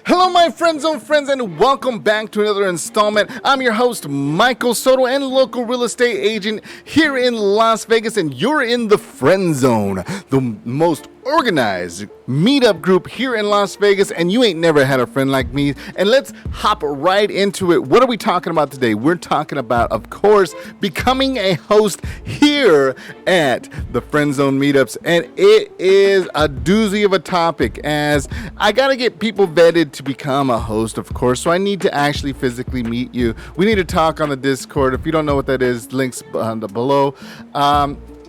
Hello, my friend zone friends, and welcome back to another installment. I'm your host, Michael Soto, and local real estate agent here in Las Vegas, and you're in the Friend Zone, the most organized meetup group here in Las Vegas, and you ain't never had a friend like me. And let's hop right into it. What are we talking about today? We're talking about, of course, becoming a host here at the Friend Zone Meetups, and it is a doozy of a topic, as I gotta get people vetted to become a host, of course, so I need to actually physically meet you. We need to talk on the Discord. If you don't know what that is, links below.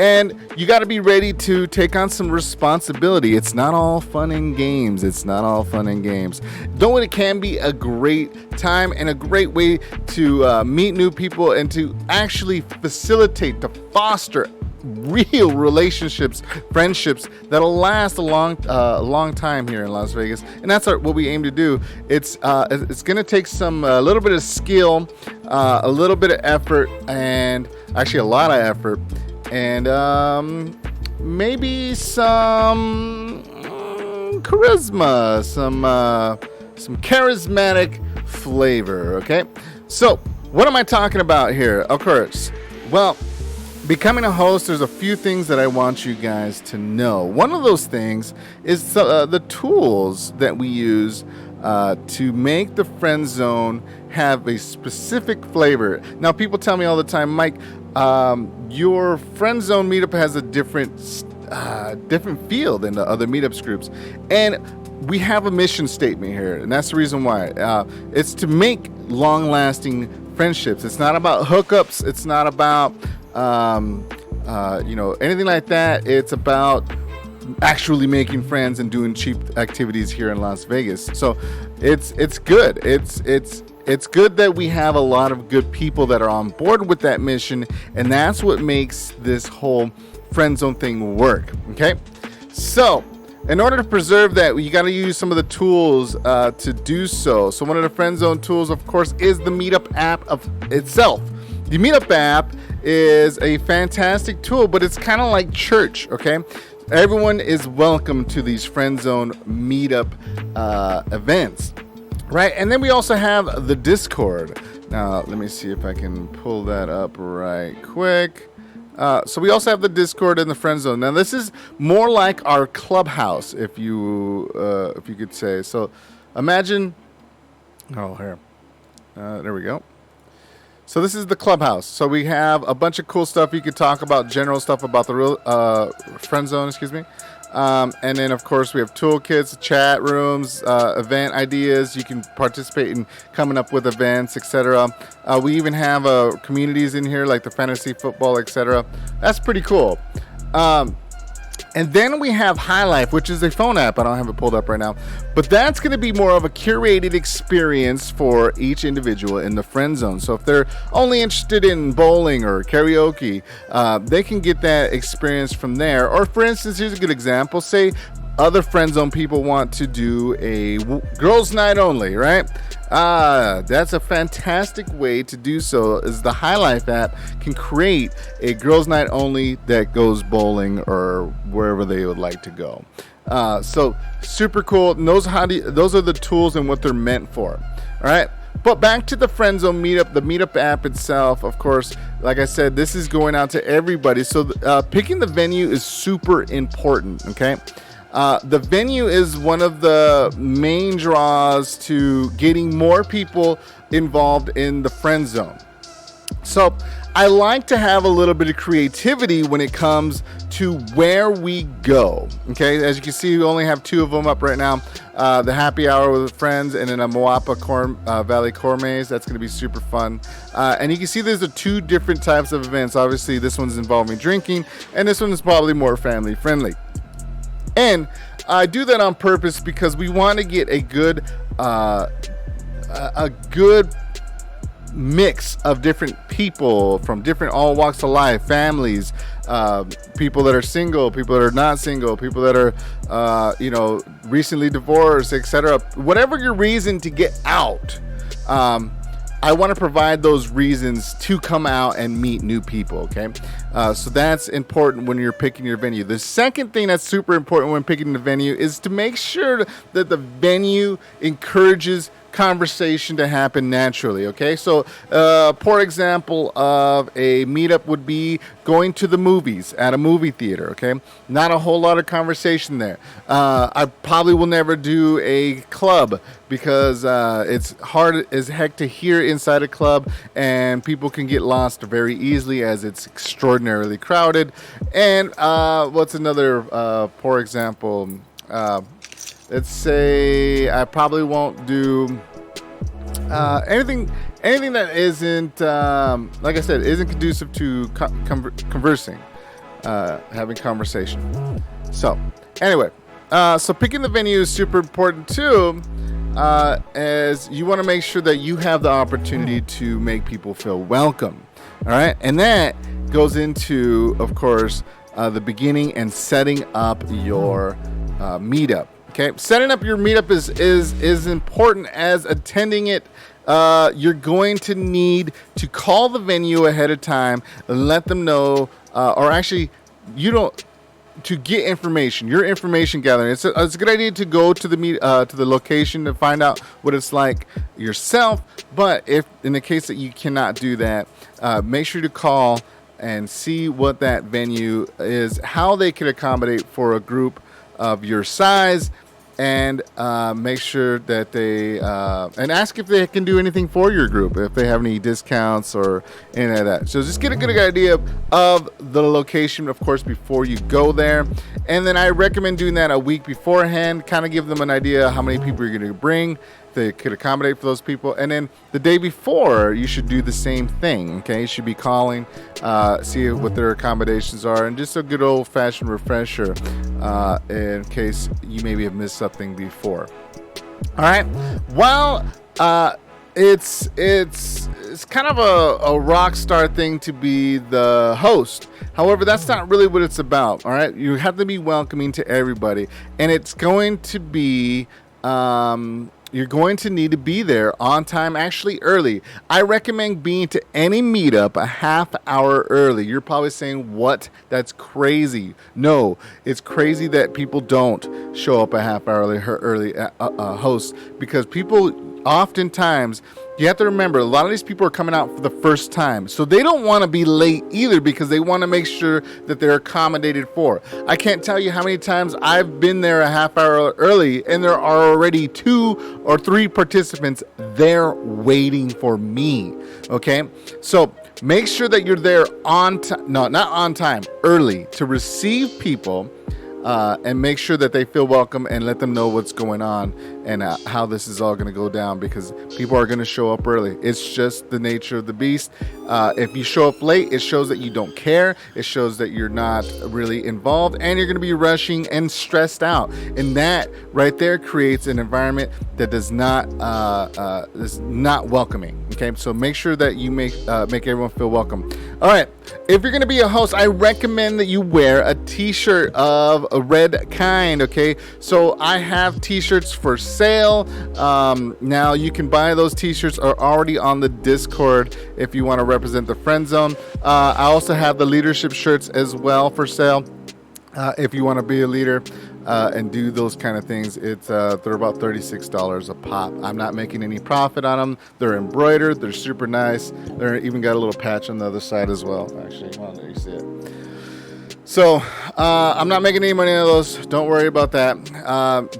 And you got to be ready to take on some responsibility. It's not all fun and games. Though it can be a great time and a great way to meet new people and to actually facilitate, to foster real relationships, friendships that'll last a long time here in Las Vegas. And that's what we aim to do. It's going to take a little bit of skill, a little bit of effort, and actually a lot of effort. And maybe some charisma, some charismatic flavor, okay? So, what am I talking about here? Of course, well, becoming a host, there's a few things that I want you guys to know. One of those things is the tools that we use to make the Friend Zone have a specific flavor. Now, people tell me all the time, Mike, your Friend Zone meetup has a different feel than the other meetups groups, and we have a mission statement here, and that's the reason why. It's to make long-lasting friendships. It's not about hookups. It's not about anything like that. It's about actually making friends and doing cheap activities here in Las Vegas. So it's good. It's good that we have a lot of good people that are on board with that mission, and that's what makes this whole Friend Zone thing work. Okay, so in order to preserve that, you got to use some of the tools to do so. So one of the Friend Zone tools, of course, is the Meetup app of itself. The Meetup app is a fantastic tool, but it's kind of like church. Okay, everyone is welcome to these Friend Zone Meetup events. Right, and then we also have the Discord. Now, let me see if I can pull that up right quick. So we also have the Discord and the Friend Zone. Now, this is more like our clubhouse, if you could say. So, imagine. Oh, here. There we go. So this is the clubhouse. So we have a bunch of cool stuff you could talk about, general stuff about the real Friend Zone. Excuse me. And then, of course, we have toolkits, chat rooms, event ideas. You can participate in coming up with events, etc. We even have communities in here like the fantasy football, etc. That's pretty cool. And then we have High Life, which is a phone app. I don't have it pulled up right now. But that's going to be more of a curated experience for each individual in the Friend Zone. So if they're only interested in bowling or karaoke, they can get that experience from there. Or, for instance, here's a good example. Say other Friend Zone people want to do a girls' night only, right? That's a fantastic way to do so, is the High Life app can create a girls' night only that goes bowling or wherever they would like to go. So super cool. Those are the tools and what they're meant for. All right. But back to the Friend Zone Meetup, the Meetup app itself, of course, like I said, this is going out to everybody. So picking the venue is super important, okay? The venue is one of the main draws to getting more people involved in the Friend Zone. So I like to have a little bit of creativity when it comes to where we go. Okay, as you can see, we only have two of them up right now. The Happy Hour with Friends, and then a Moapa Valley Gourmets. That's going to be super fun. And you can see there's the two different types of events. Obviously, this one's involving drinking, and this one is probably more family friendly. And I do that on purpose because we want to get a good mix of different people from different all walks of life, families, people that are single, people that are not single, people that are recently divorced, etc. Whatever your reason to get out, I want to provide those reasons to come out and meet new people, okay? So that's important when you're picking your venue. The second thing that's super important when picking the venue is to make sure that the venue encourages conversation to happen naturally, okay? So poor example of a meetup would be going to the movies at a movie theater, okay? Not a whole lot of conversation there. I probably will never do a club because it's hard as heck to hear inside a club, and people can get lost very easily as it's extraordinarily crowded. And what's another poor example? Let's say I probably won't do anything that isn't, like I said, isn't conducive to conversing, having conversation. So anyway, so picking the venue is super important too, as you want to make sure that you have the opportunity to make people feel welcome. All right, and that goes into, of course, the beginning and setting up your meetup. Okay, setting up your meetup is important as attending it. You're going to need to call the venue ahead of time and let them know, or actually, you don't, to get information. Your information gathering. It's a good idea to go to the location to find out what it's like yourself. But if in the case that you cannot do that, make sure to call and see what that venue is, how they can accommodate for a group of your size, and make sure that they and ask if they can do anything for your group, if they have any discounts or any of that. So just get a good idea of the location, of course, before you go there. And then I recommend doing that a week beforehand, kind of give them an idea how many people you're going to bring. They could accommodate for those people. And then the day before, you should do the same thing, okay? You should be calling, see what their accommodations are, and just a good old-fashioned refresher in case you maybe have missed something before. All right? Well, it's kind of a rock star thing to be the host. However, that's not really what it's about, all right? You have to be welcoming to everybody. And it's going to be... you're going to need to be there on time, actually early. I recommend being to any meetup a half hour early. You're probably saying, what? That's crazy. No, it's crazy that people don't show up a half hour early host, because people oftentimes, you have to remember, a lot of these people are coming out for the first time. So they don't want to be late either, because they want to make sure that they're accommodated for. I can't tell you how many times I've been there a half hour early and there are already 2 or 3 participants there waiting for me. Okay? So make sure that you're there on time. No, not on time, early, to receive people. And make sure that they feel welcome, and let them know what's going on and how this is all going to go down, because people are going to show up early. It's just the nature of the beast. If you show up late, it shows that you don't care. It shows that you're not really involved, and you're going to be rushing and stressed out. And that right there creates an environment that is not welcoming. Okay, so make sure that you make everyone feel welcome. All right, if you're going to be a host, I recommend that you wear a t-shirt of a red kind, okay? So I have t-shirts for sale. Now you can buy those t-shirts, are already on the Discord if you want to represent the friend zone. I also have the leadership shirts as well for sale. If you want to be a leader and do those kind of things, they're about $36 a pop. I'm not making any profit on them. They're embroidered. They're super nice. They're even got a little patch on the other side as well. Actually, well, there you see it. So I'm not making any money on those. Don't worry about that.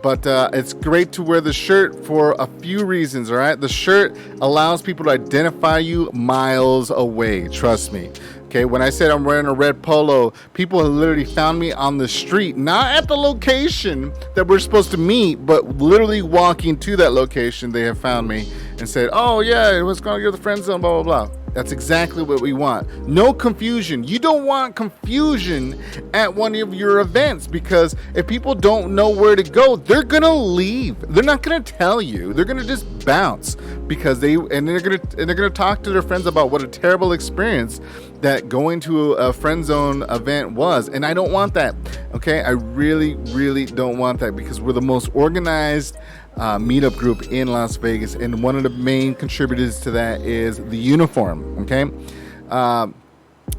But it's great to wear the shirt for a few reasons, all right? The shirt allows people to identify you miles away. Trust me. Okay, when I said I'm wearing a red polo, people have literally found me on the street, not at the location that we're supposed to meet, but literally walking to that location, they have found me and said, oh yeah, what's going on? You're the friend zone, blah, blah, blah. That's exactly what we want. No confusion. You don't want confusion at one of your events, because if people don't know where to go, they're going to leave. They're not going to tell you. They're going to just bounce, because they're going to talk to their friends about what a terrible experience that going to a friend zone event was, and I don't want that. Okay, I really, really don't want that, because we're the most organized meetup group in Las Vegas, and one of the main contributors to that is the uniform. Okay,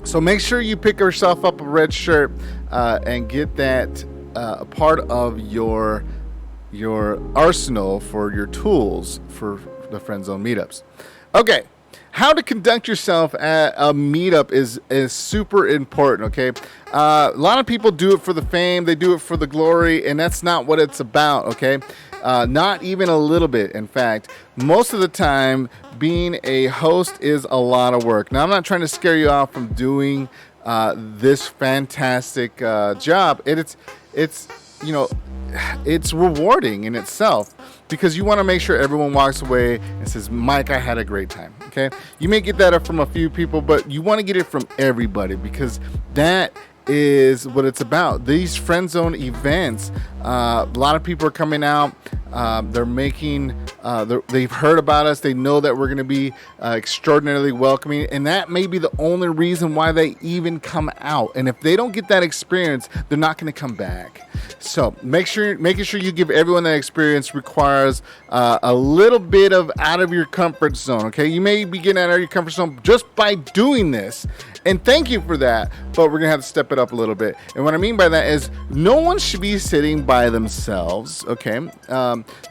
so make sure you pick yourself up a red shirt and get that a part of your arsenal for your tools for the friend zone meetups. Okay, how to conduct yourself at a meetup is super important. Okay, a lot of people do it for the fame, they do it for the glory, and that's not what it's about. Okay, not even a little bit. In fact, most of the time, being a host is a lot of work. Now, I'm not trying to scare you off from doing this fantastic job. It's it's rewarding in itself, because you want to make sure everyone walks away and says, Mike, I had a great time. Okay, you may get that from a few people, but you want to get it from everybody, because that is what it's about. These friend zone events, a lot of people are coming out. They're making, they've heard about us. They know that we're going to be extraordinarily welcoming, and that may be the only reason why they even come out. And if they don't get that experience, they're not going to come back. So making sure you give everyone that experience requires a little bit of out of your comfort zone. Okay, you may be getting out of your comfort zone just by doing this, and thank you for that, but we're gonna have to step it up a little bit. And what I mean by that is, no one should be sitting by themselves. Okay,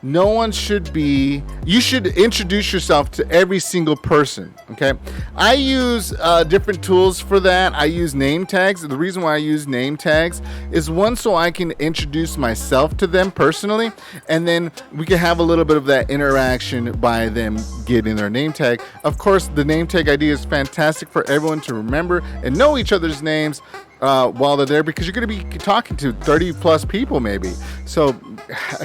no one should be. You should introduce yourself to every single person. Okay, I use different tools for that. I use name tags. The reason why I use name tags is, one, so I can introduce myself to them personally, and then we can have a little bit of that interaction by them getting their name tag. Of course, the name tag idea is fantastic for everyone to remember and know each other's names while they're there, because you're going to be talking to 30 plus people maybe. So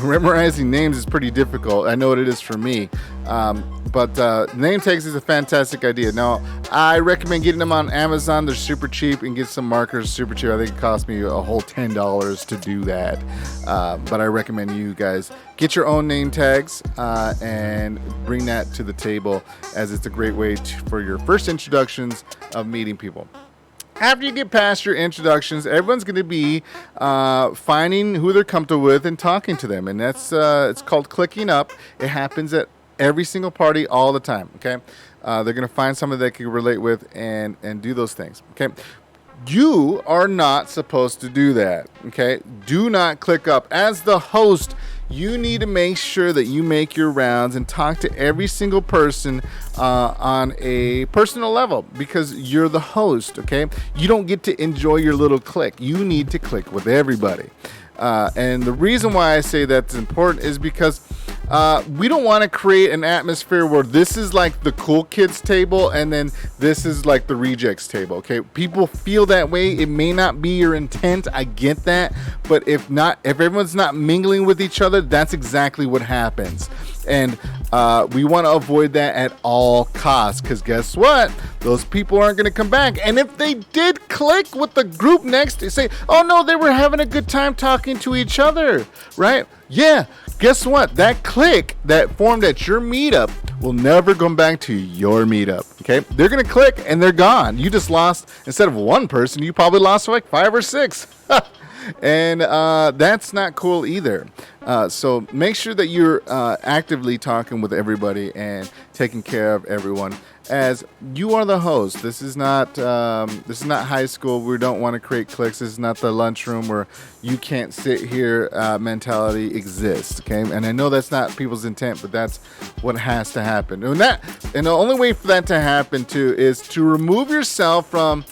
memorizing names is pretty difficult. I know what it is for me. But name tags is a fantastic idea. Now, I recommend getting them on Amazon. They're super cheap, and get some markers super cheap. I think it cost me a whole $10 to do that. But I recommend you guys get your own name tags and bring that to the table, as it's a great way for your first introductions of meeting people. After you get past your introductions, everyone's going to be finding who they're comfortable with and talking to them. And that's it's called clicking up. It happens at every single party all the time. Okay, they're going to find somebody they can relate with and do those things. Okay, you are not supposed to do that. Okay, do not click up. As the host, you need to make sure that you make your rounds and talk to every single person on a personal level, because you're the host. Okay, you don't get to enjoy your little clique. You need to click with everybody. And the reason why I say that's important is because we don't want to create an atmosphere where this is like the cool kids table and then this is like the rejects table. Okay, people feel that way. It may not be your intent. I get that, but if everyone's not mingling with each other, that's exactly what happens. And we want to avoid that at all costs, because guess what? Those people aren't going to come back. And if they did click with the group next to say, oh no, they were having a good time talking to each other, right? Yeah, guess what? That click that formed at your meetup will never come back to your meetup. Okay, they're going to click and they're gone. You just lost, instead of one person, you probably lost like 5 or 6. And that's not cool either. So make sure that you're actively talking with everybody and taking care of everyone, as you are the host. This is not high school. We don't want to create cliques. This is not the lunchroom where you can't sit here mentality exists. Okay, and I know that's not people's intent, but that's what has to happen. And the only way for that to happen too is to remove yourself from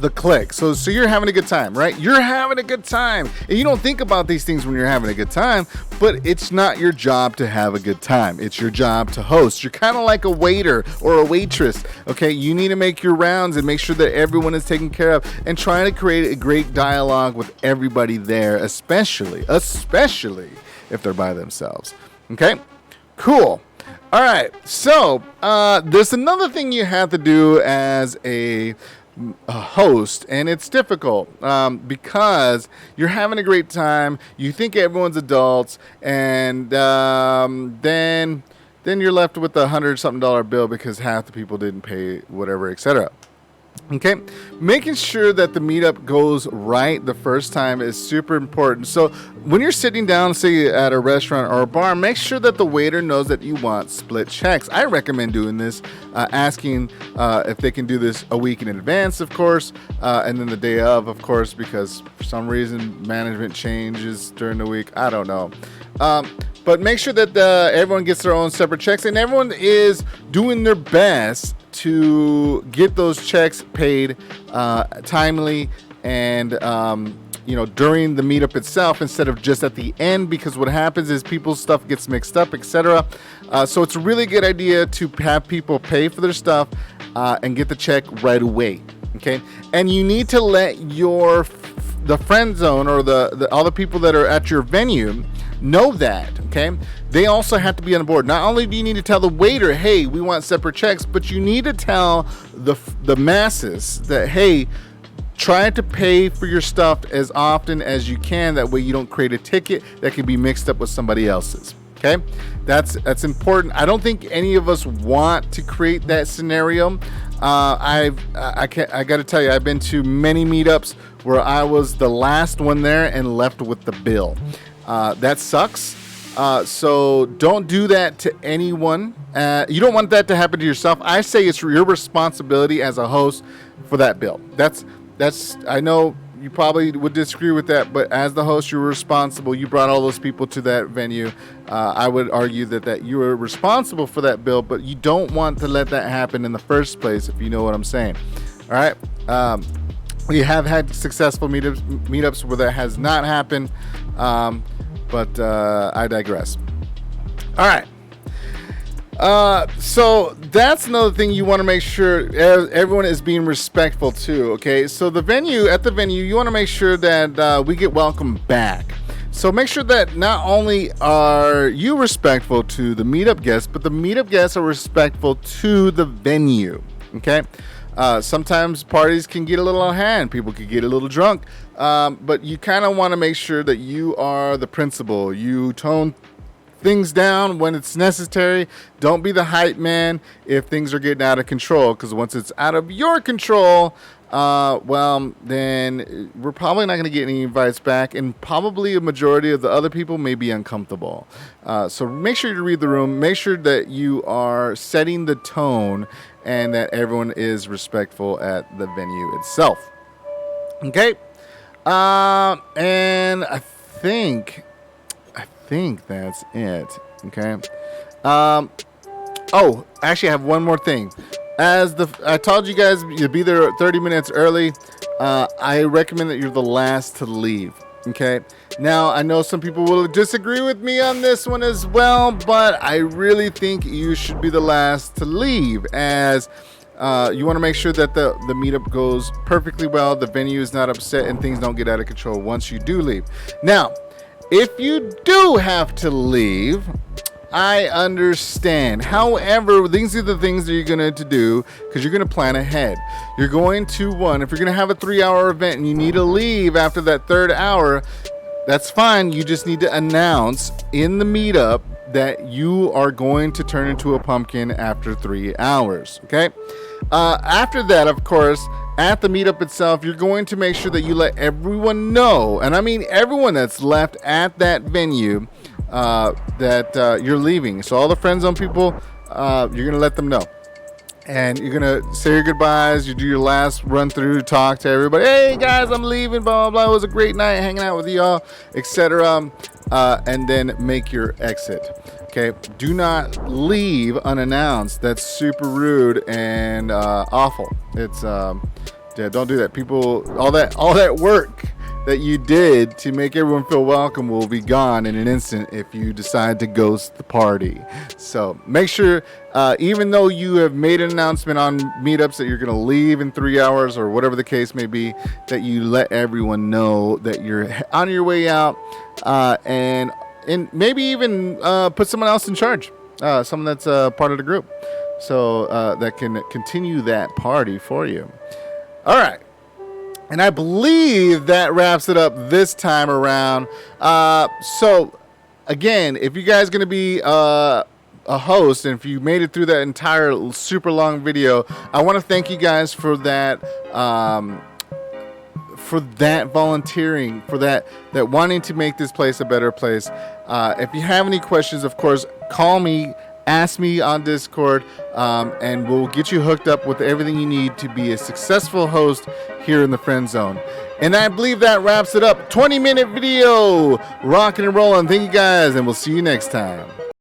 the click. So you're having a good time, right? You're having a good time. And you don't think about these things when you're having a good time, but it's not your job to have a good time. It's your job to host. You're kind of like a waiter or a waitress. Okay, you need to make your rounds and make sure that everyone is taken care of, and trying to create a great dialogue with everybody there, especially if they're by themselves. Okay, cool. All right, so there's another thing you have to do as a host, and it's difficult because you're having a great time. You think everyone's adults, and then then you're left with a $100-something bill because half the people didn't pay whatever, etc. Okay, making sure that the meetup goes right the first time is super important. So when you're sitting down, say at a restaurant or a bar, make sure that the waiter knows that you want split checks. I recommend doing this, asking if they can do this a week in advance, of course, and then the day of course, because for some reason management changes during the week. I don't know. But make sure that everyone gets their own separate checks and everyone is doing their best to get those checks paid timely and during the meetup itself instead of just at the end, because what happens is people's stuff gets mixed up, etc. So it's a really good idea to have people pay for their stuff and get the check right away. Okay, and you need to let the friend zone or all the people that are at your venue know that. Okay, they also have to be on board. Not only do you need to tell the waiter, hey, we want separate checks, but you need to tell the masses that, hey, try to pay for your stuff as often as you can. That way you don't create a ticket that can be mixed up with somebody else's. Okay, that's important. I don't think any of us want to create that scenario. I got to tell you, I've been to many meetups where I was the last one there and left with the bill. That sucks. So don't do that to anyone. You don't want that to happen to yourself. I say it's your responsibility as a host for that bill. That's. I know you probably would disagree with that, but as the host, you're responsible. You brought all those people to that venue. I would argue that you are responsible for that bill, but you don't want to let that happen in the first place, if you know what I'm saying. All right. We have had successful meetups where that has not happened, but I digress. All right. So that's another thing you want to make sure everyone is being respectful too. Okay, so at the venue, you want to make sure that we get welcomed back. So make sure that not only are you respectful to the meetup guests, but the meetup guests are respectful to the venue. Okay. Sometimes parties can get a little out of hand. People can get a little drunk. But you kind of want to make sure that you are the principal. You tone things down when it's necessary. Don't be the hype man if things are getting out of control, because once it's out of your control, then we're probably not going to get any invites back, and probably a majority of the other people may be uncomfortable. So make sure you read the room. Make sure that you are setting the tone and that everyone is respectful at the venue itself. Okay. And I think that's it. Okay. Oh, actually, I have one more thing. I told you guys you'd be there 30 minutes early. I recommend that you're the last to leave. Okay. Now, I know some people will disagree with me on this one as well, but I really think you should be the last to leave, as you want to make sure that the meetup goes perfectly well, the venue is not upset, and things don't get out of control once you do leave. Now, if you do have to leave, I understand. However, these are the things that you're going to do, because you're going to plan ahead. You're going to, if you're going to have a 3-hour event and you need to leave after that third hour, that's fine. You just need to announce in the meetup that you are going to turn into a pumpkin after 3 hours. Okay? After that, of course, at the meetup itself, you're going to make sure that you let everyone know, and I mean everyone that's left at that venue, that you're leaving. So all the friend zone people, you're going to let them know. And you're going to say your goodbyes. You do your last run through, talk to everybody. Hey, guys, I'm leaving, blah, blah, blah. It was a great night hanging out with y'all, etc. And then make your exit. Okay? Do not leave unannounced. That's super rude and awful. It's don't do that. People, all that work that you did to make everyone feel welcome will be gone in an instant if you decide to ghost the party. So make sure, even though you have made an announcement on meetups that you're going to leave in 3 hours or whatever the case may be, that you let everyone know that you're on your way out, and maybe even put someone else in charge, someone that's part of the group, so that can continue that party for you. All right. And I believe that wraps it up this time around. So, again, if you guys going to be a host, and if you made it through that entire super long video, I want to thank you guys for that. For that volunteering, for that wanting to make this place a better place. If you have any questions, of course, call me, ask me on Discord, and we'll get you hooked up with everything you need to be a successful host here in the Friend Zone. And I believe that wraps it up. 20-minute video, rocking and rolling. Thank you guys, and we'll see you next time.